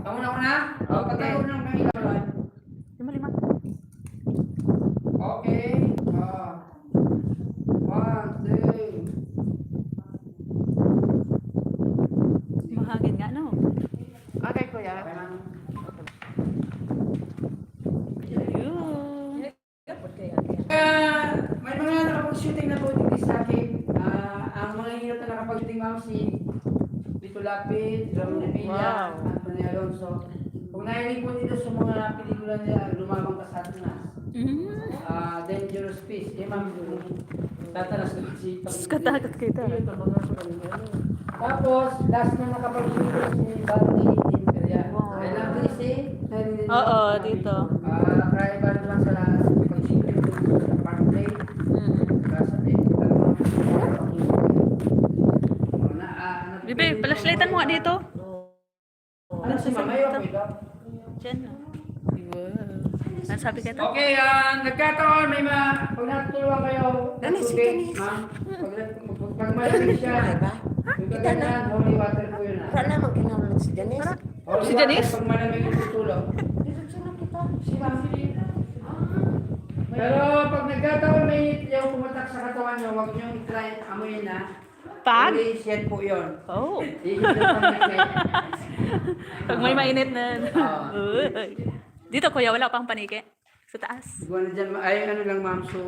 Kamu na? O, patayo lang kami laban. Lima. Okay. 1, 2. Mahagin nga, no? Okay, kuya. Ayun. May mga nakapag-shooting na po dito sa akin. Ang mga hirap na nakapag-shooting ma'am si Vito Lapid, Ramon Revilla, Antonio Alonso. Kung nahilig po dito sa mga pelikula niya, Lumabang ka sa Satanas, Dangerous Peace, ma'am, tatalas naman si Katagat kita. Tapos, last na nakapag-shooting si Bati Imperial. I love this Oo, dito. Kaya ba naman sa pag-shooting sa Park Play? Bibi, flashlightan mo nga dito. Ano si Mama? Ayaw ko ito. Diyan, no? Wow. Ano sabi ka ito? Okay, nagkataon, may pag natutulungan kayo, Dennis, tubig, Dennis. ma'am. Pag malamig siya, yung kaganahan, holy water po yun. Saan naman kinaulit si Janice? Holy Si water, Janice? pag malamig yung tutulog. Dito sila kita. Si ma'am. Pero pag nagkataon, may yung pumatak sa katawan nyo, huwag nyo i-try, amoyin na. Pag? Holy shit po yun. Oh. Iyon yung pamikit. Pag may mainit na. Oo. Uy. Dito, kuya, wala pang panike. Sa taas. Siguro na dyan, ay ano lang ma'am, so,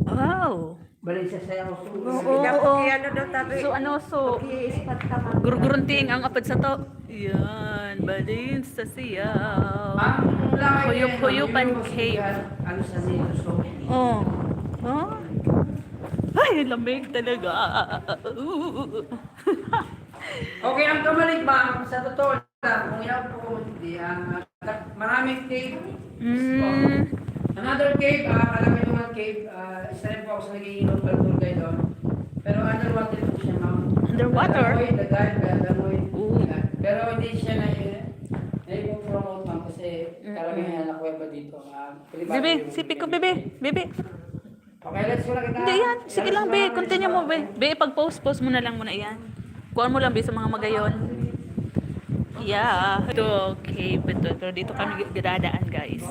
Wow. balin siya sa'yo. So, Oo. Ano daw tabi? So, ano, so, Ispat ka man. gurgurunting ang apad sa to. Yan, balin sa siyaw. Ma'am, lang Huyup-huyupan cave. Ano sa nito, so, Oh. Oh. Ay, lamig talaga. okay, ang kamalik ma'am, sa totoo lang, kung yan po hindi, maraming cave. Another cave, alam mo yung cave, isa rin po ako sa naging local tour guide doon. Pero underwater po siya ma'am. Underwater? Damoy. Ooh. Pero hindi siya na-promote ma'am kasi talagang yan ang kuweba dito. Bibi, sipi ko, bibi. Bibi. Okay, let's go na kita. Hindi yan. Sige lang, be. Continue mo, be. Be, pag-post mo na lang muna yan. Kuhaan mo lang, be, sa mga magayon. Yeah. Ito, okay. Pero dito kami dadaan, guys.